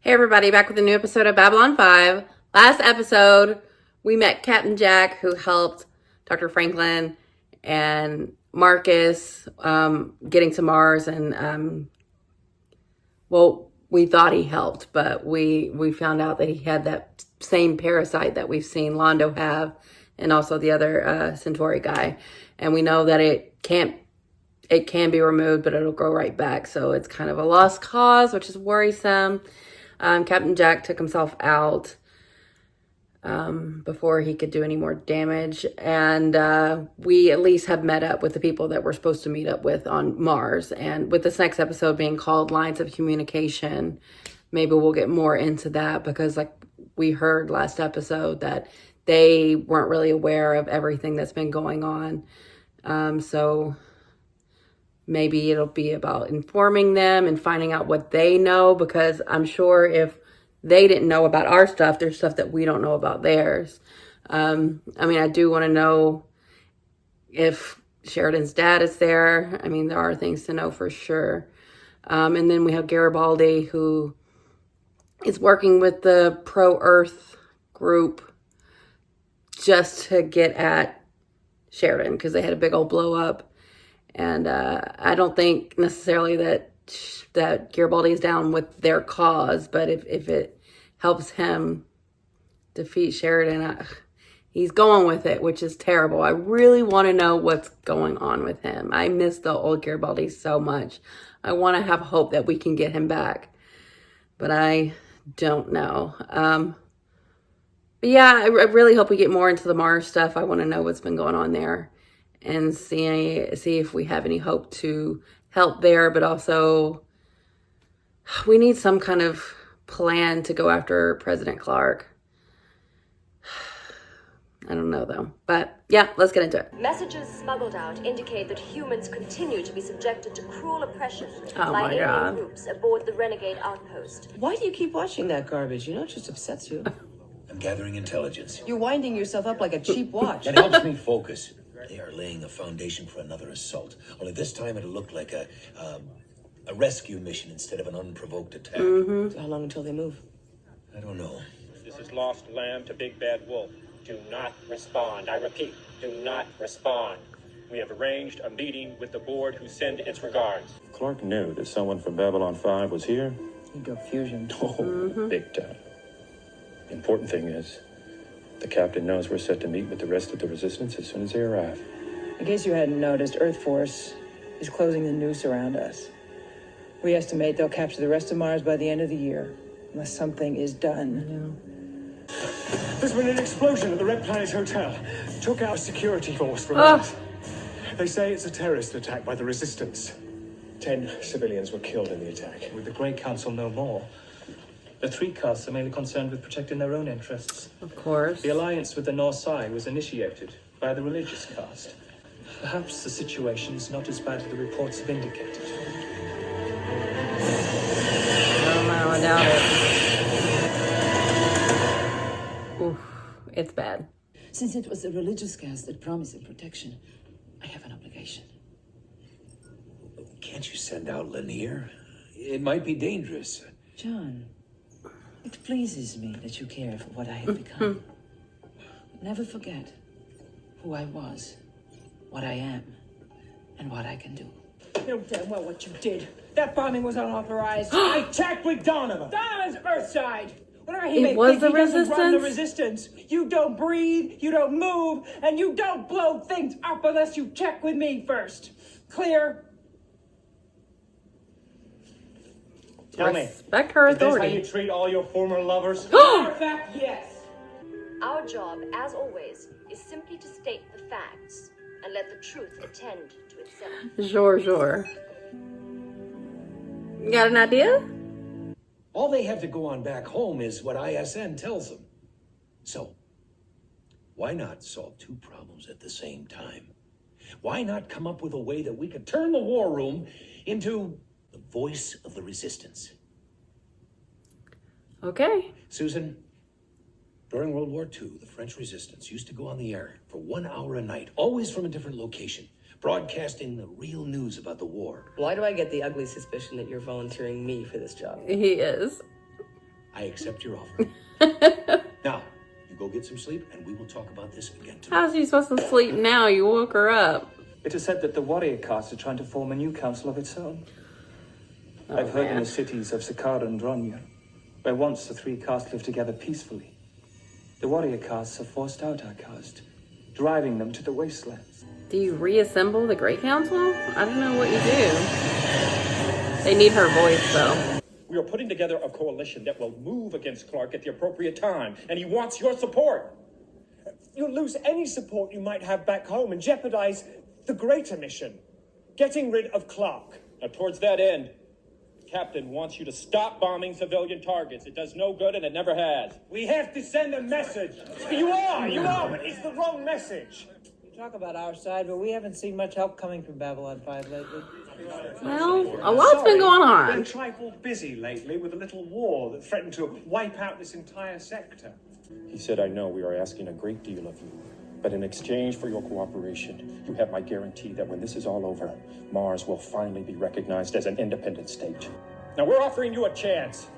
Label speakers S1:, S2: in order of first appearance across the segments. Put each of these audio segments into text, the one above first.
S1: Hey everybody, back with a new episode of Babylon 5. Last episode, we met Captain Jack, who helped Dr. Franklin and Marcus getting to Mars. And, we thought he helped, but we found out that he had that same parasite that we've seen Londo have, and also the other Centauri guy. And we know that it can be removed, but it'll grow right back. So it's kind of a lost cause, which is worrisome. Captain Jack took himself out before he could do any more damage. And we at least have met up with the people that we're supposed to meet up with on Mars. And with this next episode being called Lines of Communication, maybe we'll get more into that, because like we heard last episode that they weren't really aware of everything that's been going on. So maybe it'll be about informing them and finding out what they know, because I'm sure if they didn't know about our stuff, there's stuff that we don't know about theirs. I do want to know if Sheridan's dad is there. There are things to know for sure. And then we have Garibaldi, who is working with the pro-Earth group just to get at Sheridan, because they had a big old blow up. And I don't think necessarily that Garibaldi is down with their cause, but if it helps him defeat Sheridan, he's going with it, which is terrible. I really want to know what's going on with him. I miss the old Garibaldi so much. I want to have hope that we can get him back, but I don't know. But yeah, I really hope we get more into the Mars stuff. I want to know what's been going on there, and see if we have any hope to help there. But also, we need some kind of plan to go after President Clark. I don't know though. But yeah, let's get into it.
S2: Messages smuggled out indicate that humans continue to be subjected to cruel oppression by
S1: my God.
S2: alien groups aboard the renegade outpost.
S3: Why do you keep watching that garbage? You know it just upsets you.
S4: I'm gathering intelligence.
S3: You're winding yourself up like a cheap watch.
S4: It helps me focus. They are laying a foundation for another assault. Only this time it'll look like a rescue mission instead of an unprovoked attack.
S3: So how long until they move?
S4: I don't know.
S5: This is Lost Lamb to Big Bad Wolf. Do not respond. I repeat, do not respond. We have arranged a meeting with the board, who send its regards.
S6: Clark knew that someone from Babylon 5 was here.
S3: Ego fusion.
S6: Oh, big time. The important thing is, the captain knows we're set to meet with the rest of the resistance as soon as they arrive.
S3: In case you hadn't noticed, Earth Force is closing the noose around us. We estimate they'll capture the rest of Mars by the end of the year, unless something is done.
S7: There's been an explosion at the Red Planet Hotel. Took out a security force from us. They say it's a terrorist attack by the Resistance. 10 civilians were killed in the attack.
S8: With the Grey Council no more, the three castes are mainly concerned with protecting their own interests.
S1: Of course.
S8: The alliance with the North Side was initiated by the religious caste. Perhaps the situation's not as bad as the reports have indicated.
S1: I doubt it. Oof, it's bad.
S9: Since it was the religious caste that promised him protection, I have an obligation.
S4: Can't you send out Lanier? It might be dangerous.
S9: John, it pleases me that you care for what I have become. Never forget who I was, what I am, and what I can do.
S3: You know damn well what you did. That bombing was unauthorized.
S7: I checked with Donovan.
S3: Donovan's Earthside. Whatever he
S1: It
S3: may
S1: was
S3: think,
S1: the
S3: he doesn't run the
S1: Resistance?
S3: Resistance. You don't breathe, you don't move, and you don't blow things up unless you check with me first. Clear?
S7: Tell me,
S1: Respect her
S7: is this how
S1: authority.
S7: you treat all your former lovers?
S3: Matter of fact, yes.
S2: Our job, as always, is simply to state the facts and let the truth attend to itself.
S1: Sure. You got an idea?
S4: All they have to go on back home is what ISN tells them. So, why not solve two problems at the same time? Why not come up with a way that we could turn the war room into the voice of the resistance?
S1: Okay.
S4: Susan, during World War II, the French resistance used to go on the air for 1 hour a night, always from a different location, broadcasting the real news about the war.
S3: Why do I get the ugly suspicion that you're volunteering me for this job?
S1: He is.
S4: I accept your offer. Now, you go get some sleep, and we will talk about this again tomorrow.
S1: How's she supposed to sleep now? You woke her up.
S8: It is said that the warrior caste are trying to form a new council of its own. I've heard in the cities of Sakara and Dronya, where once the three castes lived together peacefully, the warrior castes have forced out our caste, driving them to the wastelands.
S1: Do you reassemble the Great Council? I don't know what you do. They need her voice, though.
S5: We are putting together a coalition that will move against Clark at the appropriate time, and he wants your support.
S7: You'll lose any support you might have back home and jeopardize the greater mission, getting rid of Clark.
S5: Now, towards that end, Captain wants you to stop bombing civilian targets. It does no good, and it never has.
S7: We have to send a message. You are, but it's the wrong message.
S3: You talk about our side, but we haven't seen much help coming from Babylon 5 lately.
S1: Well, a lot's been going
S7: We're a
S1: on.
S7: trifle busy lately with a little war that threatened to wipe out this entire sector.
S6: He said, I know we are asking a great deal of you, but in exchange for your cooperation, you have my guarantee that when this is all over, Mars will finally be recognized as an independent state.
S5: Now, we're offering you a chance.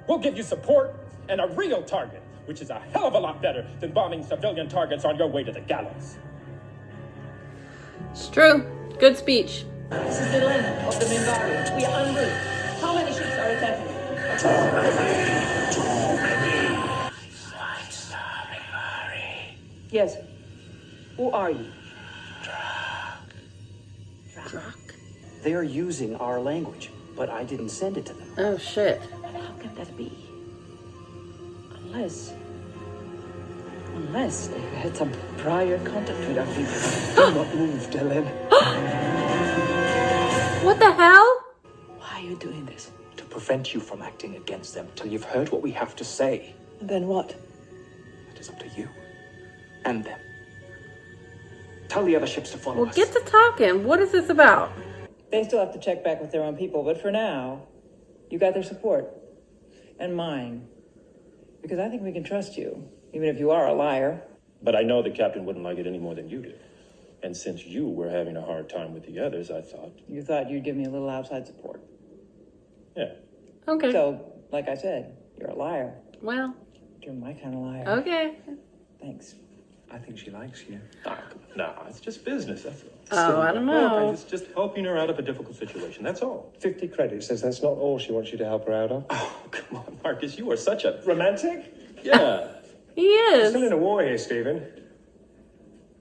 S5: We'll give you support and a real target, which is a hell of a lot better than bombing civilian targets on your way to the gallows.
S1: It's true. Good speech.
S9: This is the land of the Minbari. We are en route. How many ships are attacking? Yes. Who are you?
S10: They are using our language, but I didn't send it to them.
S1: Oh, shit.
S9: And how can that be? Unless they had some prior contact with our people.
S7: Do not move, Dylan.
S1: What the hell?
S9: Why are you doing this?
S10: To prevent you from acting against them till you've heard what we have to say.
S9: And then what?
S10: It is up to you and them. Tell the other ships to follow
S1: Well,
S10: us.
S1: get to talking. What is this about?
S3: They still have to check back with their own people, but for now, you got their support. And mine. Because I think we can trust you, even if you are a liar.
S6: But I know the captain wouldn't like it any more than you do. And since you were having a hard time with the others, I thought,
S3: You thought you'd give me a little outside support.
S6: yeah.
S1: Okay.
S3: So, like I said, you're a liar.
S1: Well,
S3: You're my kind of liar.
S1: okay.
S3: Thanks.
S7: I think she likes you.
S6: No, it's just business, that's all.
S1: Oh, I don't know.
S6: It's just helping her out of a difficult situation, that's all.
S7: 50 credits says that's not all she wants you to help her out of.
S6: Oh, come on, Marcus, you are such a...
S7: Romantic?
S6: Yeah.
S1: He is.
S7: Still in a war here, Stephen.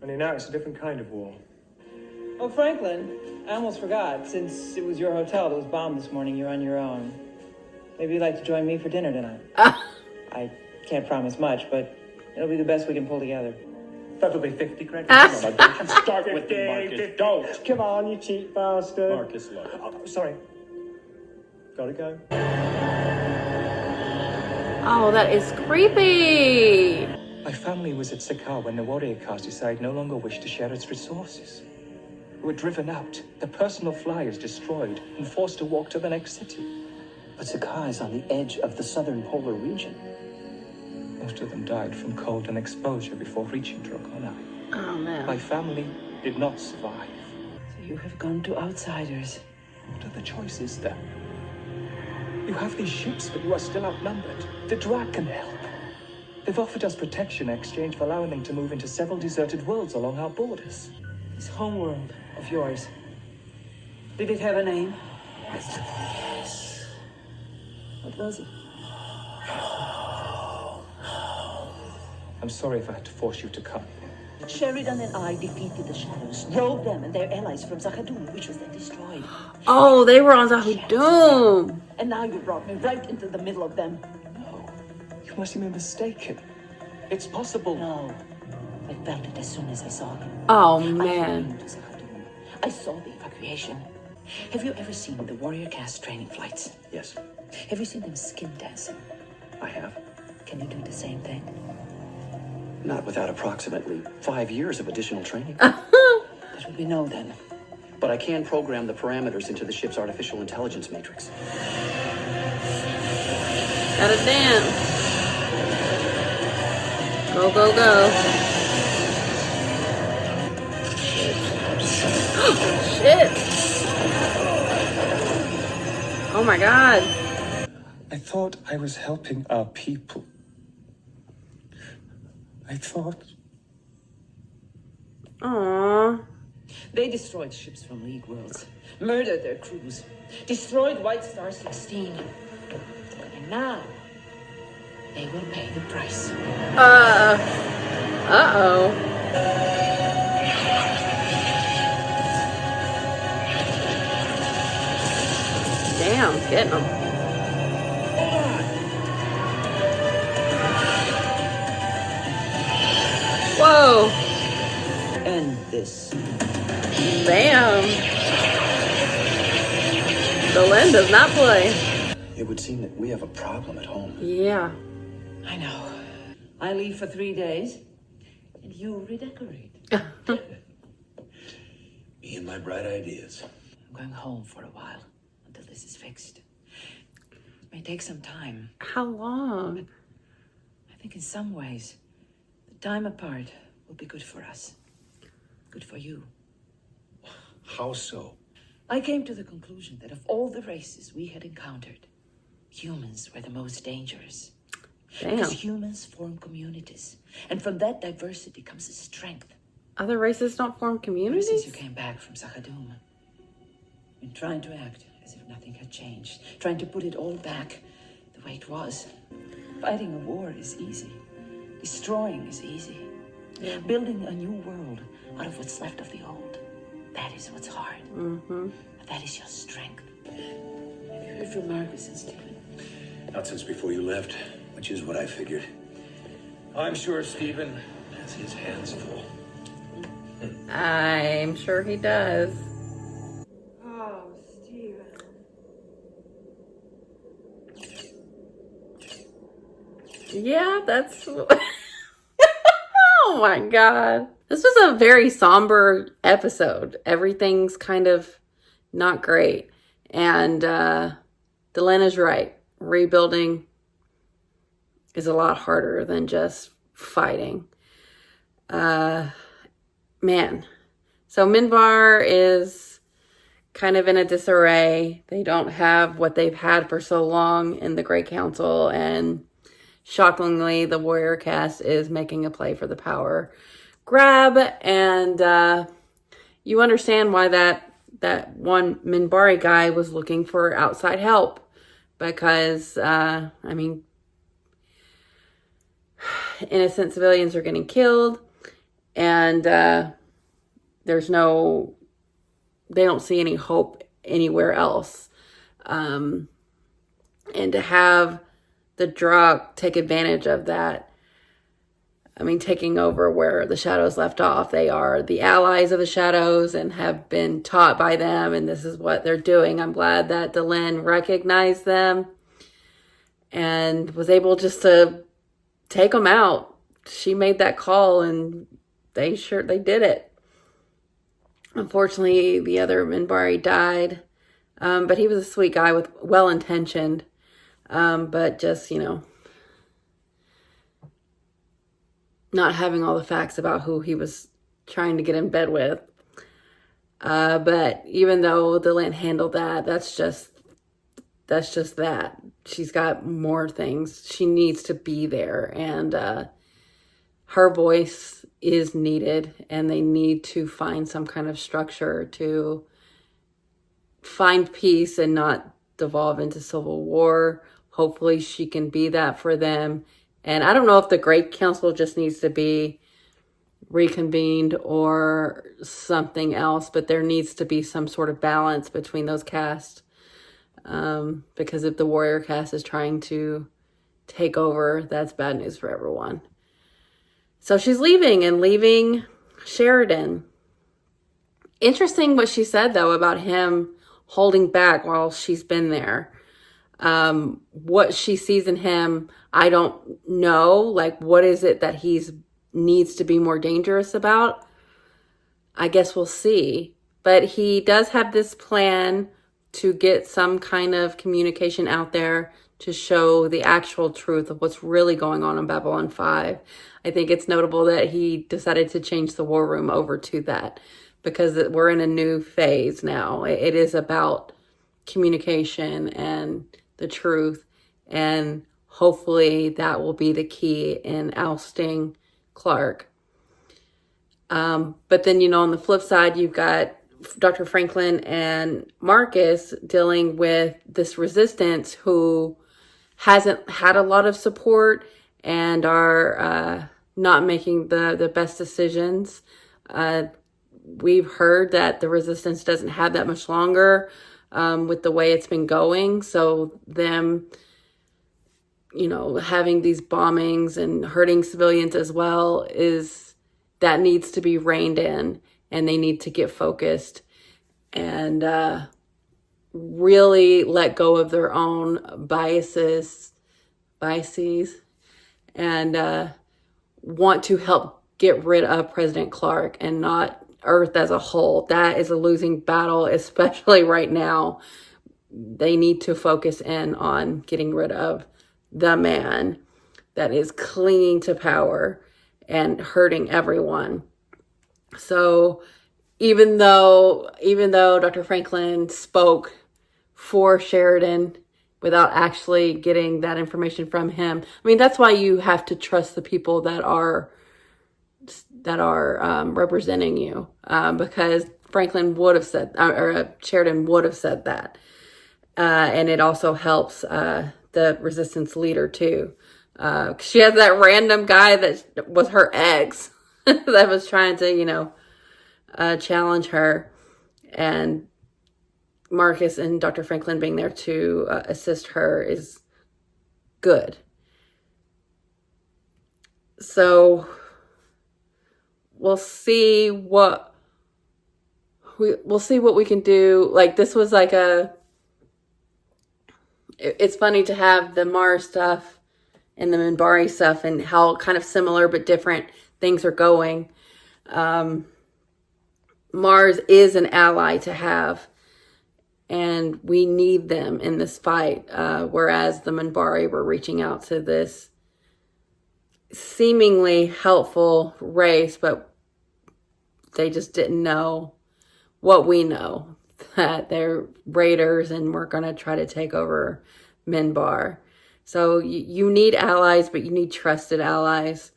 S7: Only now it's a different kind of war.
S3: Oh, Franklin, I almost forgot. Since it was your hotel that was bombed this morning, you're on your own. Maybe you'd like to join me for dinner tonight. I can't promise much, but it'll be the best we can pull together.
S7: That'll be 50 credits.
S6: Come on, don't you start with me, Marcus. Don't.
S7: Come on, you cheap bastard.
S6: Marcus, look.
S7: Oh, sorry. Gotta go.
S1: Oh, that is creepy.
S8: My family was at Sakar when the warrior caste decided no longer wished to share its resources. We were driven out, their personal flyers destroyed, and forced to walk to the next city.
S10: But Sakar is on the edge of the southern polar region.
S8: Most of them died from cold and exposure before reaching Drogonai.
S1: Oh,
S8: My
S1: man.
S8: family did not survive.
S9: So you have gone to outsiders.
S8: What other choice is there? You have these ships, but you are still outnumbered. The Drak can help. They've offered us protection in exchange for allowing them to move into several deserted worlds along our borders.
S9: This homeworld of yours. Did it have a name? What was it?
S8: I'm sorry if I had to force you to come.
S9: Sheridan and I defeated the Shadows, drove them and their allies from Zahadum, which was then destroyed.
S1: Oh, they were on Zahudum.
S9: And now you brought me right into the middle of them.
S8: No, you must have been mistaken. It's possible.
S9: No, I felt it as soon as I saw them.
S1: Oh,
S9: I flew
S1: man.
S9: into Zahadum. I saw the evacuation. Have you ever seen the warrior caste training flights?
S10: Yes,
S9: Have you seen them skin dancing?
S10: I have.
S9: Can you do the same thing?
S10: Not without approximately 5 years of additional training.
S9: That will be no then.
S10: But I can program the parameters into the ship's artificial intelligence matrix.
S1: Gotta dance. Go, go, go. Shit. Oh my god.
S8: I thought thought I was helping our people. I thought...
S1: Aww.
S9: They destroyed ships from League worlds, murdered their crews, destroyed White Star 16. And now, they will pay the price.
S1: Uh-oh. Damn, getting them. Whoa.
S9: End this.
S1: Bam. Delenn does not play.
S10: It would seem that we have a problem at home.
S1: Yeah.
S9: I know. I leave for 3 days, and you redecorate.
S4: Me and my bright ideas.
S9: I'm going home for a while until this is fixed. It may take some time.
S1: How long?
S9: I think in some ways, the time apart will be good for us. Good for you.
S4: How so?
S9: I came to the conclusion that of all the races we had encountered, humans were the most dangerous.
S1: Damn.
S9: Because humans form communities, and from that diversity comes a strength.
S1: Other races don't form
S9: Ever
S1: communities?
S9: since you came back from Sakadum, I've been trying to act as if nothing had changed, trying to put it all back the way it was. Fighting a war is easy. Destroying is easy.
S1: Yeah.
S9: Building a new world out of what's left of the old, that is what's hard.
S1: Mm-hmm.
S9: But that is your strength. Have you heard from Marcus and Stephen?
S4: Not since before you left, which is what I figured. I'm sure Stephen has his hands full.
S1: I'm sure he does.
S3: Oh, Steven.
S1: Yeah, that's... Oh my god. This was a very somber episode. Everything's kind of not great. And Delenn is right. Rebuilding is a lot harder than just fighting. Man. So Minbar is kind of in a disarray. They don't have what they've had for so long in the Great Council, and shockingly, the warrior cast is making a play for the power grab, and you understand why that one Minbari guy was looking for outside help, because I mean, innocent civilians are getting killed, and they don't see any hope anywhere else, and to have the Drakh take advantage of that. I mean, taking over where the Shadows left off. They are the allies of the Shadows and have been taught by them, and this is what they're doing. I'm glad that Delenn recognized them and was able just to take them out. She made that call, and they did it. Unfortunately, the other Minbari died, but he was a sweet guy with well-intentioned. But just, not having all the facts about who he was trying to get in bed with. But even though Delenn handled that, that's just that. She's got more things. She needs to be there, and her voice is needed, and they need to find some kind of structure to find peace and not devolve into civil war. Hopefully she can be that for them. And I don't know if the Great Council just needs to be reconvened or something else, but there needs to be some sort of balance between those casts. Because if the warrior cast is trying to take over, that's bad news for everyone. So she's leaving Sheridan. Interesting what she said, though, about him holding back while she's been there. What she sees in him, I don't know. Like, what is it that needs to be more dangerous about? I guess we'll see. But he does have this plan to get some kind of communication out there to show the actual truth of what's really going on in Babylon 5. I think it's notable that he decided to change the war room over to that, because we're in a new phase now. It is about communication and the truth, And hopefully that will be the key in ousting Clark. But then, on the flip side, you've got Dr. Franklin and Marcus dealing with this resistance who hasn't had a lot of support and are not making the best decisions. We've heard that the resistance doesn't have that much longer with the way it's been going. So them, having these bombings and hurting civilians as well that needs to be reined in, and they need to get focused and really let go of their own biases, and want to help get rid of President Clark and not Earth as a whole. That is a losing battle, especially right now. They need to focus in on getting rid of the man that is clinging to power and hurting everyone. So even though Dr. Franklin spoke for Sheridan without actually getting that information from him, that's why you have to trust the people that are representing you, because Franklin would have said, or Sheridan would have said that. And it also helps the resistance leader too. She has that random guy that was her ex that was trying to, challenge her, and Marcus and Dr. Franklin being there to assist her is good. So we'll see what we can do. Like, this was like it's funny to have the Mars stuff and the Minbari stuff and how kind of similar but different things are going. Mars is an ally to have, and we need them in this fight, whereas the Minbari were reaching out to this seemingly helpful race, but they just didn't know what we know, that they're raiders and we're going to try to take over Minbar. So you need allies, but you need trusted allies.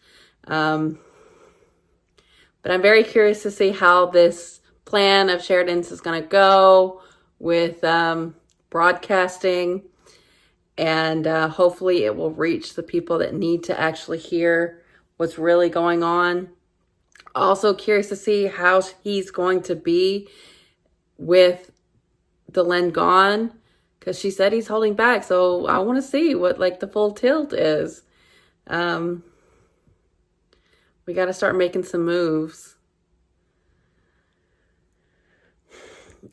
S1: But I'm very curious to see how this plan of Sheridan's is going to go with broadcasting. And hopefully it will reach the people that need to actually hear what's really going on. Also curious to see how he's going to be with Delenn gone, because she said he's holding back. So I want to see what the full tilt is. We got to start making some moves.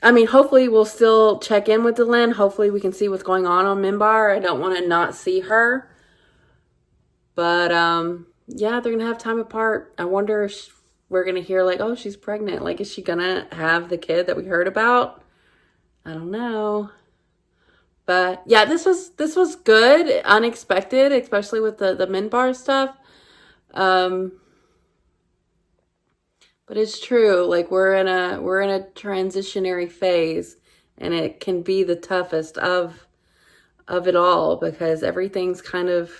S1: Hopefully we'll still check in with Delenn. Hopefully we can see what's going on Minbar. I don't want to not see her. But, yeah, they're going to have time apart. I wonder if we're going to hear oh, she's pregnant. Is she going to have the kid that we heard about? I don't know. But yeah, this was good, unexpected, especially with the Minbar stuff. But it's true. We're in a transitionary phase, and it can be the toughest of it all, because everything's kind of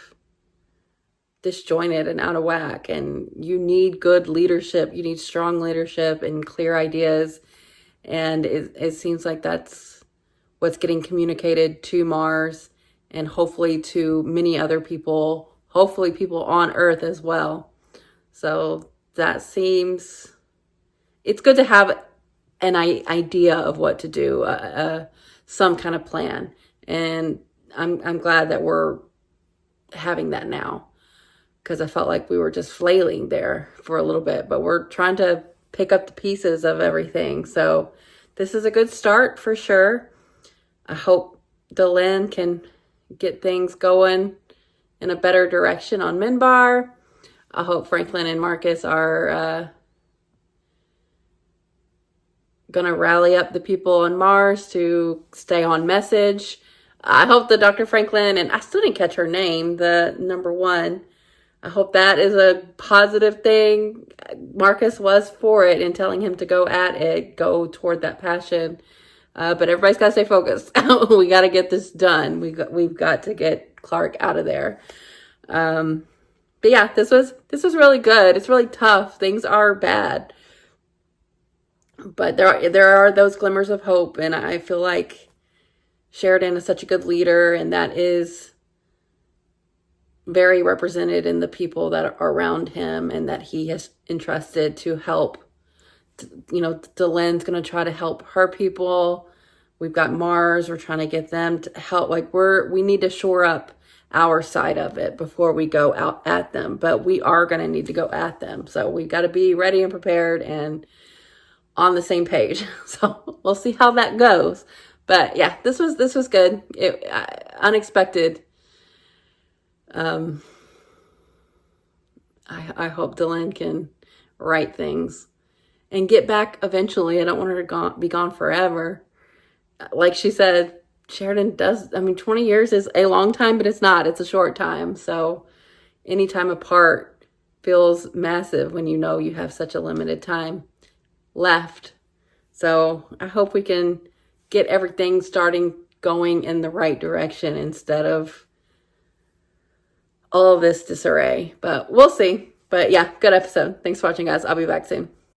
S1: disjointed and out of whack, and you need good leadership. You need strong leadership and clear ideas. And it seems like that's what's getting communicated to Mars, and hopefully to many other people, hopefully people on Earth as well. So that seems, it's good to have an idea of what to do, some kind of plan. And I'm glad that we're having that now, because I felt like we were just flailing there for a little bit, but we're trying to pick up the pieces of everything. So this is a good start for sure. I hope Delenn can get things going in a better direction on Minbar. I hope Franklin and Marcus are going to rally up the people on Mars to stay on message. I hope that Dr. Franklin, and I still didn't catch her name, the number one, I hope that is a positive thing. Marcus was for it and telling him to go at it, go toward that passion. But everybody's got to stay focused. We got to get this done. We've got to get Clark out of there. But yeah, this was really good. It's really tough. Things are bad. But there are those glimmers of hope, and I feel like Sheridan is such a good leader, and that is very represented in the people that are around him and that he has entrusted to help. You know, Delenn's going to try to help her people. We've got Mars. We're trying to get them to help. Like we need to shore up our side of it before we go out at them. But we are going to need to go at them. So we've got to be ready and prepared and on the same page. So we'll see how that goes. But yeah, this was good. Unexpected. I hope Delenn can right things and get back eventually. I don't want her to be gone forever. Like she said, Sheridan does, 20 years is a long time, but it's not. It's a short time. So any time apart feels massive when you know you have such a limited time left. So I hope we can get everything starting going in the right direction instead of all of this disarray. But we'll see. But yeah, good episode. Thanks for watching, guys. I'll be back soon.